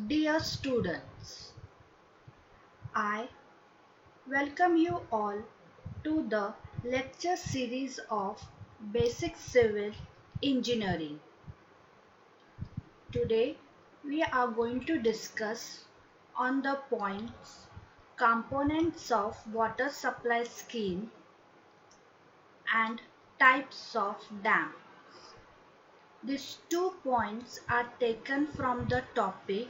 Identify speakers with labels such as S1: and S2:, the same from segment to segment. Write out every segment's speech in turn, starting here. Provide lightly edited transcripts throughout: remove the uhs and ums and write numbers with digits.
S1: Dear students, I welcome you all to the lecture series of Basic Civil Engineering. Today we are going to discuss on the points components of water supply scheme and types of dam. These 2 points are taken from the topic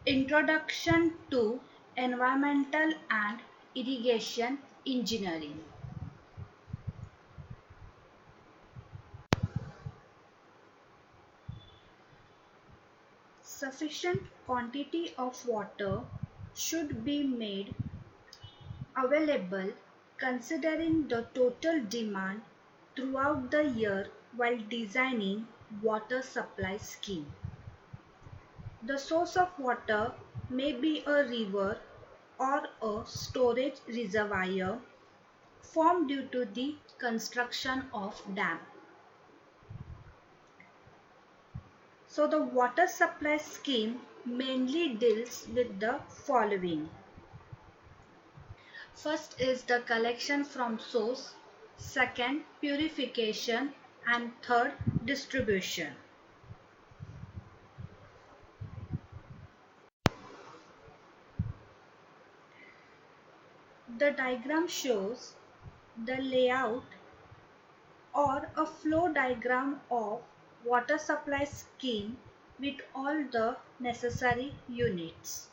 S1: Introduction to Environmental and Irrigation Engineering. Sufficient quantity of water should be made available considering the total demand throughout the year while designing water supply scheme. The source of water may be a river or a storage reservoir formed due to the construction of dam. So the water supply scheme mainly deals with the following. First is the collection from source, second purification, and third distribution. The diagram shows the layout or a flow diagram of water supply scheme with all the necessary units.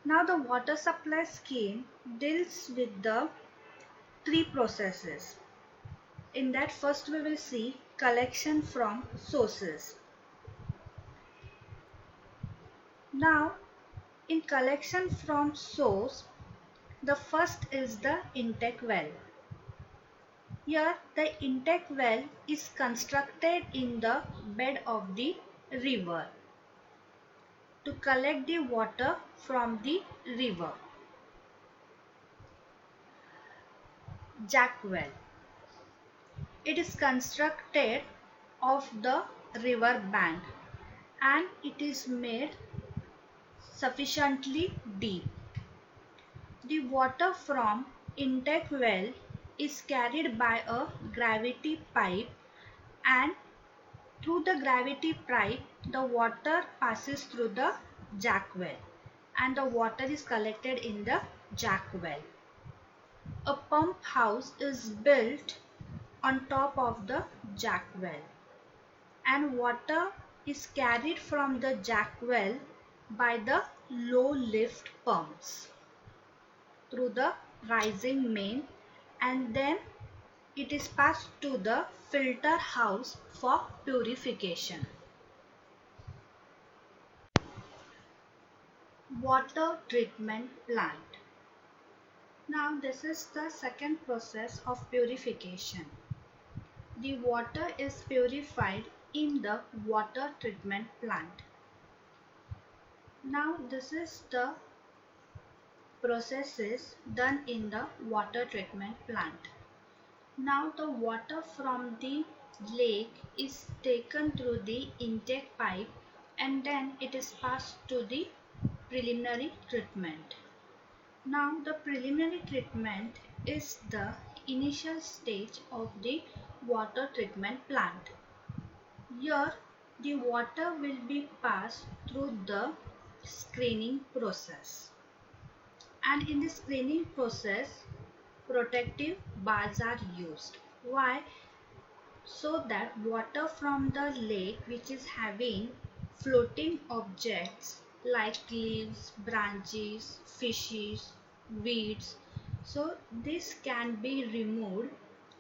S1: Now the water supply scheme deals with the three processes. In that first we will see collection from sources. Now in collection from source, the first is the intake well. Here the intake well is constructed in the bed of the river to collect the water from the river. Jack well. It is constructed of the river bank and it is made sufficiently deep. The water from intake well is carried by a gravity pipe, and through the gravity pipe the water passes through the jack well and the water is collected in the jack well. A pump house is built on top of the jack well and water is carried from the jack well by the low lift pumps through the rising main, and then it is passed to the filter house for purification. Water treatment plant. Now this is the second process of purification. The water is purified in the water treatment plant. Now this is the processes done in the water treatment plant. Now the water from the lake is taken through the intake pipe and then it is passed to the preliminary treatment. Now the preliminary treatment is the initial stage of the water treatment plant. Here the water will be passed through the screening process. And in the screening process, protective bars are used. Why? So that water from the lake which is having floating objects like leaves, branches, fishes, weeds, so this can be removed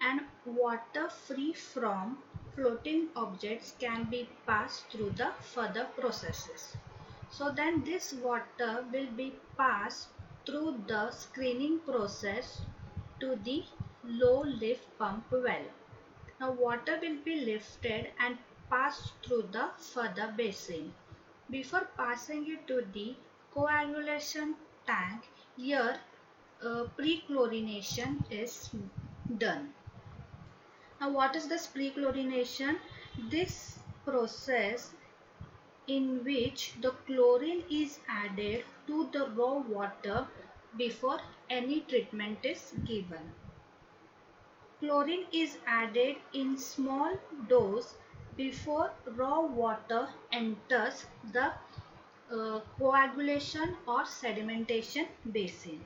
S1: and water free from floating objects can be passed through the further processes. So then this water will be passed through the screening process to the low lift pump well. Now water will be lifted and passed through the further basin. Before passing it to the coagulation tank, here pre-chlorination is done. Now what is this pre-chlorination? This process in which the chlorine is added to the raw water before any treatment is given. Chlorine is added in small dose before raw water enters the coagulation or sedimentation basin.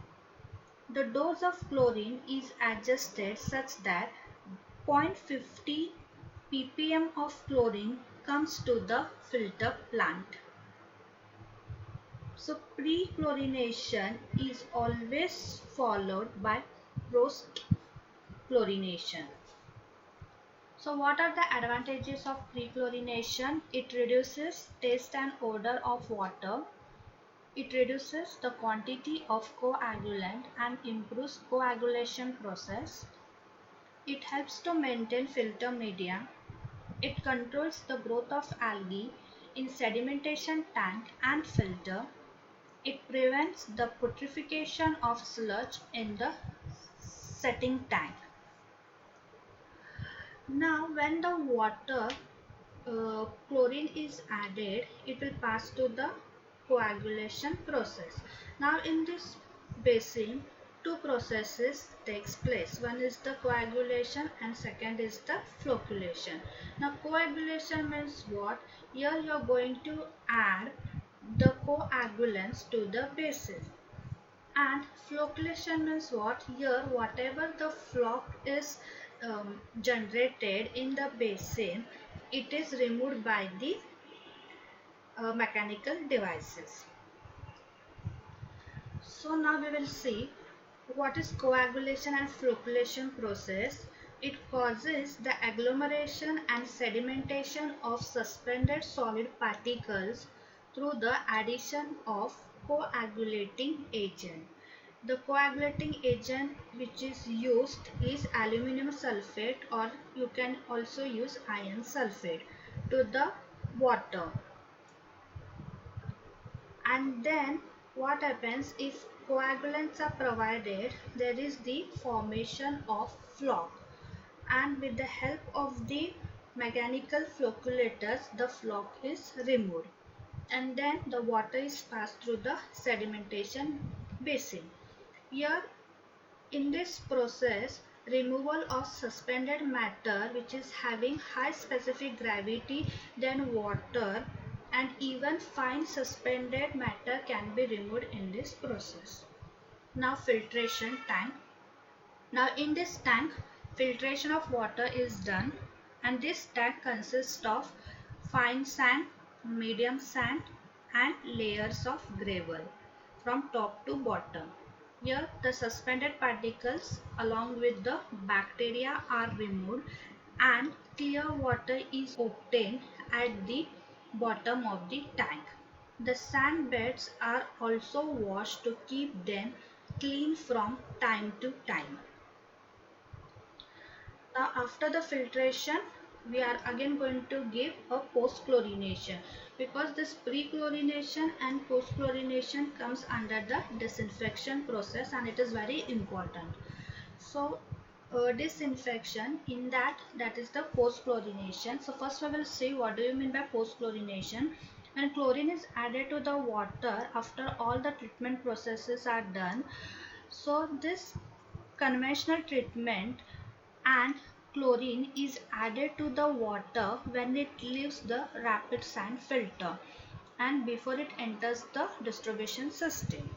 S1: The dose of chlorine is adjusted such that 0.50 ppm of chlorine comes to the filter plant. So pre-chlorination is always followed by post-chlorination. So what are the advantages of pre-chlorination? It reduces taste and odor of water. It reduces the quantity of coagulant and improves coagulation process. It helps to maintain filter media. It controls the growth of algae in sedimentation tank and filter. It prevents the putrefaction of sludge in the setting tank. Now when the water chlorine is added, it will pass to the coagulation process. Now in this basin, two processes takes place. One is the coagulation and second is the flocculation. Now coagulation means what? Here you are going to add the coagulants to the basin. And flocculation means what? Here whatever the floc is generated in the basin, it is removed by the mechanical devices. So now we will see what is coagulation and flocculation process. It causes the agglomeration and sedimentation of suspended solid particles through the addition of coagulating agent. The coagulating agent which is used is aluminum sulfate, or you can also use iron sulfate, to the water. And then what happens if coagulants are provided? There is the formation of floc, and with the help of the mechanical flocculators the floc is removed, and then the water is passed through the sedimentation basin. Here in this process, removal of suspended matter which is having high specific gravity than water, and even fine suspended matter can be removed in this process. Now filtration tank. Now in this tank, filtration of water is done, and this tank consists of fine sand, medium sand and layers of gravel from top to bottom. Here the suspended particles along with the bacteria are removed and clear water is obtained at the bottom of the tank. The sand beds are also washed to keep them clean from time to time. Now after the filtration, we are again going to give a post chlorination, because this pre-chlorination and post chlorination comes under the disinfection process and it is very important. So disinfection, in that is the post chlorination. So first we will see what do you mean by post chlorination. When chlorine is added to the water after all the treatment processes are done, so this conventional treatment and chlorine is added to the water when it leaves the rapid sand filter and before it enters the distribution system.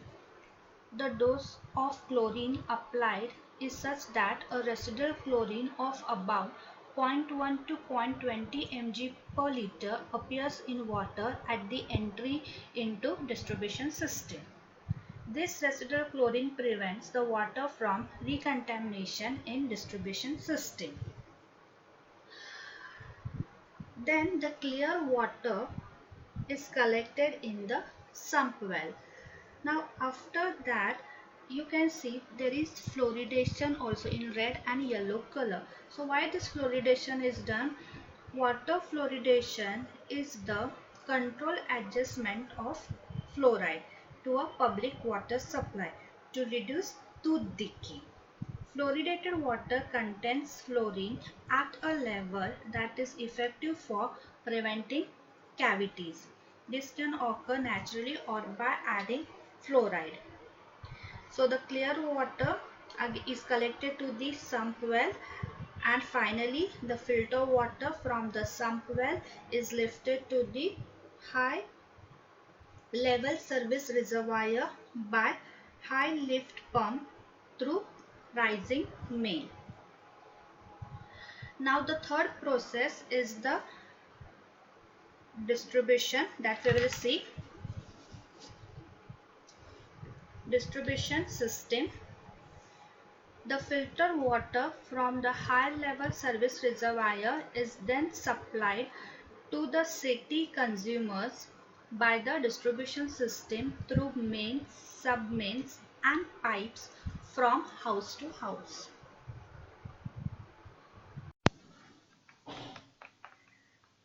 S1: The dose of chlorine applied is such that a residual chlorine of about 0.1 to 0.20 mg per liter appears in water at the entry into distribution system. This residual chlorine prevents the water from recontamination in distribution system. Then the clear water is collected in the sump well. Now after that you can see there is fluoridation also in red and yellow color. So why this fluoridation is done? Water fluoridation is the control adjustment of fluoride to a public water supply to reduce tooth decay. Fluoridated water contains fluorine at a level that is effective for preventing cavities. This can occur naturally or by adding fluoride. So the clear water is collected to the sump well, and finally the filter water from the sump well is lifted to the high level service reservoir by high lift pump through rising main. Now the third process is the distribution, that we will see. Distribution system. The filter water from the high level service reservoir is then supplied to the city consumers by the distribution system through mains, sub-mains and pipes from house to house.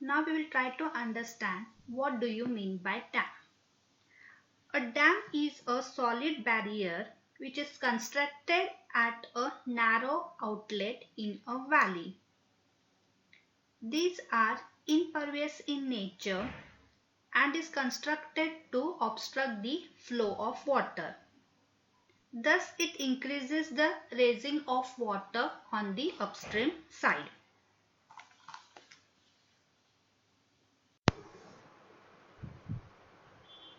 S1: Now we will try to understand what do you mean by dam. A dam is a solid barrier which is constructed at a narrow outlet in a valley. These are impervious in nature and is constructed to obstruct the flow of water. Thus, it increases the raising of water on the upstream side.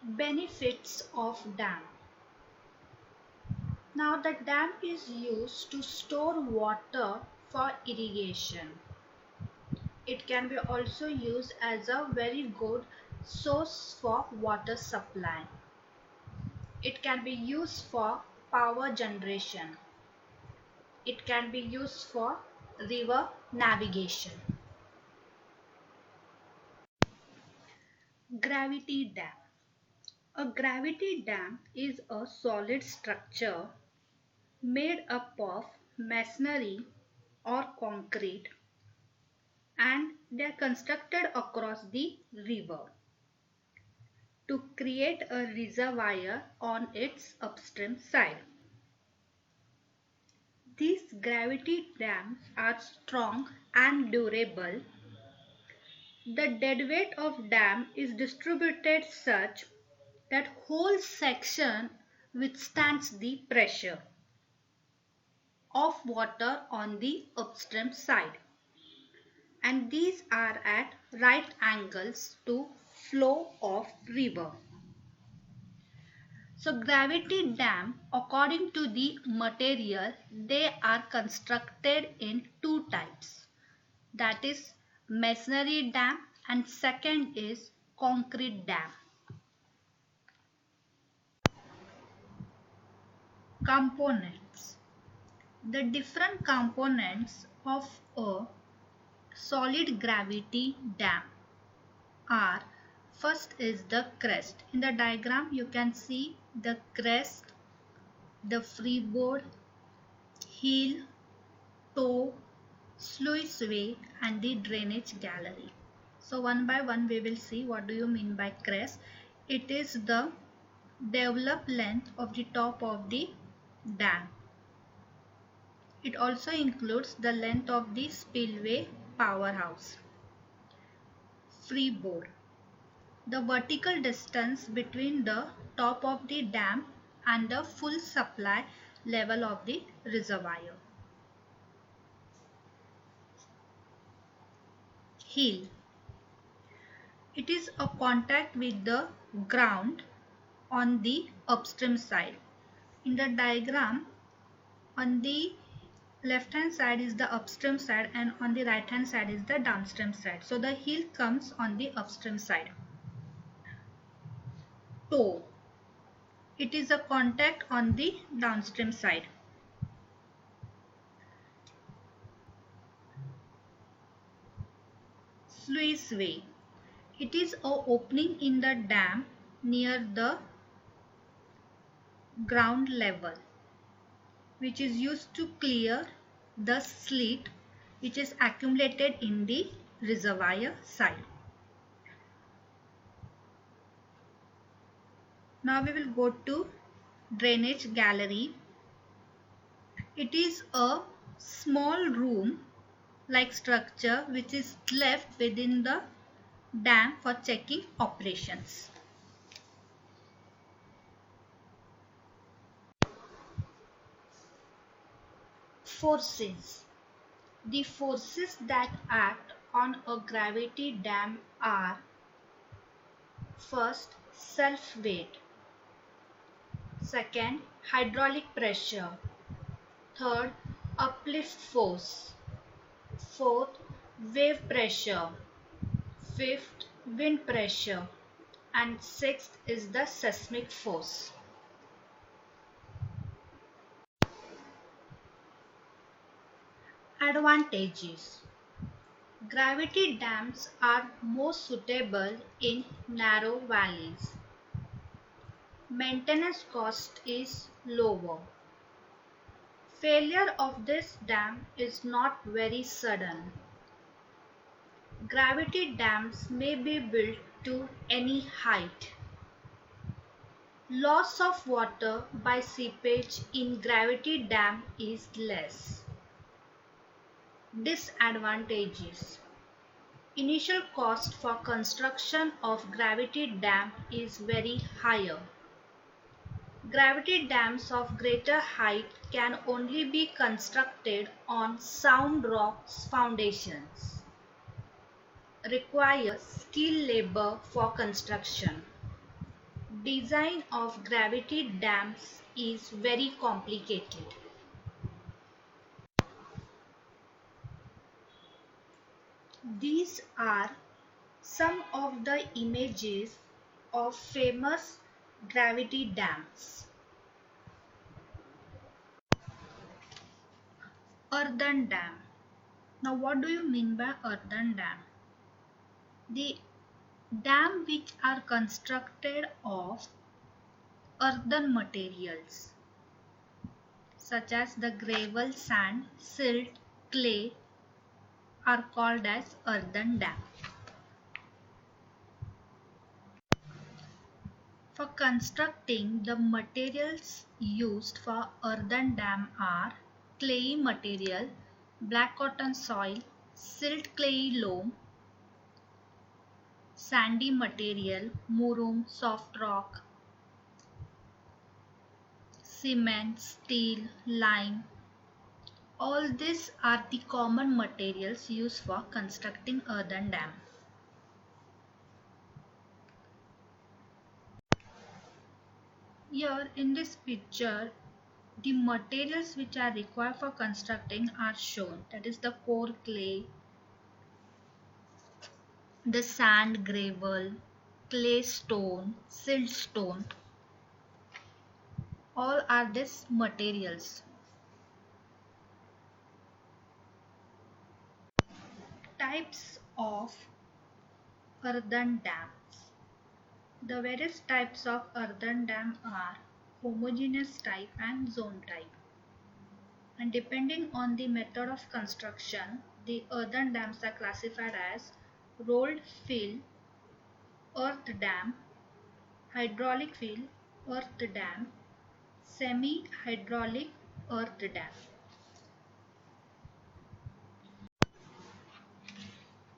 S1: Benefits of dam. Now, the dam is used to store water for irrigation. It can be also used as a very good source for water supply. It can be used for power generation. It can be used for river navigation. Gravity dam. A gravity dam is a solid structure made up of masonry or concrete, and they are constructed across the river to create a reservoir on its upstream side. These gravity dams are strong and durable. The deadweight of dam is distributed such that whole section withstands the pressure of water on the upstream side, and these are at right angles to flow of river. So gravity dam, according to the material, they are constructed in two types, that is masonry dam and second is concrete dam. Components. The different components of a solid gravity dam are: first is the crest. In the diagram you can see the crest, the freeboard, heel, toe, sluiceway and the drainage gallery. So one by one we will see what do you mean by crest. It is the developed length of the top of the dam. It also includes the length of the spillway powerhouse. Freeboard. The vertical distance between the top of the dam and the full supply level of the reservoir. Heel. It is a contact with the ground on the upstream side. In the diagram, on the left hand side is the upstream side and on the right hand side is the downstream side. So the heel comes on the upstream side. Toe. It is a contact on the downstream side. Sluiceway. It is a opening in the dam near the ground level, which is used to clear the sleet which is accumulated in the reservoir side. Now we will go to drainage gallery. It is a small room like structure which is left within the dam for checking operations. Forces. The forces that act on a gravity dam are: first, self-weight; second, hydraulic pressure; third, uplift force; fourth, wave pressure; fifth, wind pressure; and sixth is the seismic force. Advantages. Gravity dams are most suitable in narrow valleys. Maintenance cost is lower. Failure of this dam is not very sudden. Gravity dams may be built to any height. Loss of water by seepage in gravity dam is less. Disadvantages. Initial cost for construction of gravity dam is very higher. Gravity dams of greater height can only be constructed on sound rocks foundations. Require skilled labor for construction. Design of gravity dams is very complicated. These are some of the images of famous gravity dams. Earthen dam. Now what do you mean by earthen dam? The dam which are constructed of earthen materials such as the gravel, sand, silt, clay are called as earthen dam. For constructing, the materials used for earthen dam are clayey material, black cotton soil, silt clayey loam, sandy material, murum, soft rock, cement, steel, lime. All these are the common materials used for constructing earthen dam. Here in this picture, the materials which are required for constructing are shown. That is the core clay, the sand, gravel, clay stone, silt stone. All are these materials. Types of earthen dams. The various types of earthen dam are homogeneous type and zone type. And depending on the method of construction, the earthen dams are classified as rolled fill earth dam, hydraulic fill earth dam, semi-hydraulic earth dam.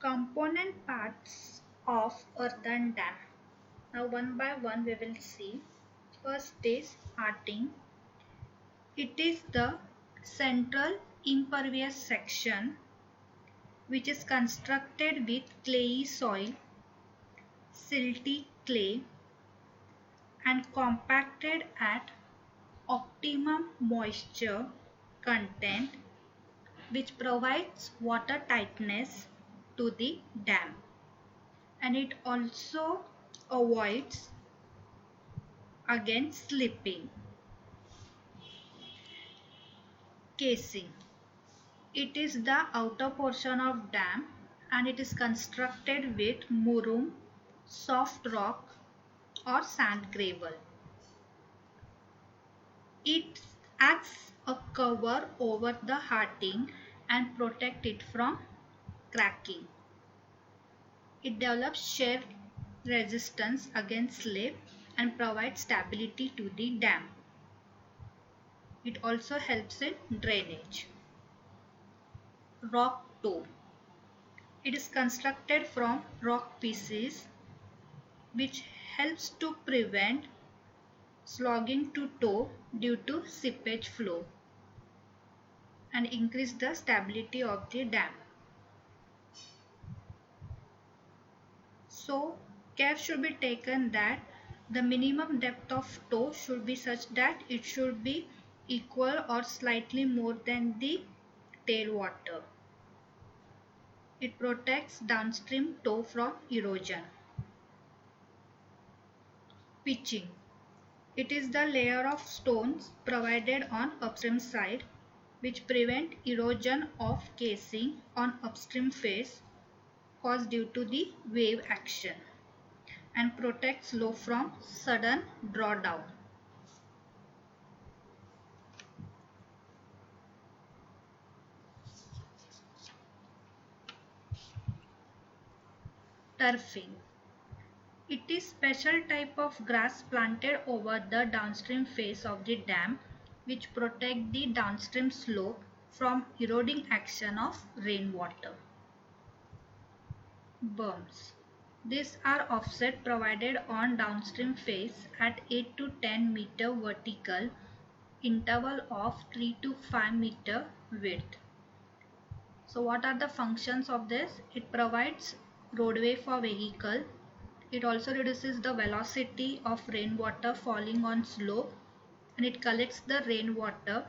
S1: Component parts of earthen dam. Now one by one we will see. First is hearting. It is the central impervious section which is constructed with clayey soil, silty clay and compacted at optimum moisture content, which provides water tightness to the dam, and it also avoids against slipping. Casing. It is the outer portion of dam and it is constructed with murum, soft rock or sand gravel. It acts a cover over the hearting and protect it from cracking. It develops shear resistance against slip and provides stability to the dam. It also helps in drainage. Rock toe. It is constructed from rock pieces which helps to prevent slogging to toe due to seepage flow and increase the stability of the dam. So care should be taken that the minimum depth of toe should be such that it should be equal or slightly more than the tailwater. It protects downstream toe from erosion. Pitching. It is the layer of stones provided on upstream side which prevent erosion of casing on upstream face caused due to the wave action and protects low from sudden drawdown. Turfing. It is special type of grass planted over the downstream face of the dam which protect the downstream slope from eroding action of rainwater. Berms. These are offset provided on downstream face at 8 to 10 meter vertical interval of 3 to 5 meter width. So what are the functions of this? It provides roadway for vehicle. It also reduces the velocity of rainwater falling on slope and it collects the rainwater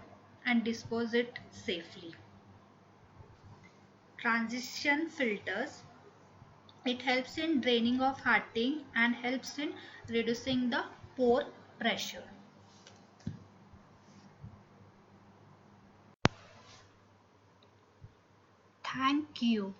S1: and disposes it safely. Transition filters. It helps in draining of hearting and helps in reducing the pore pressure. Thank you.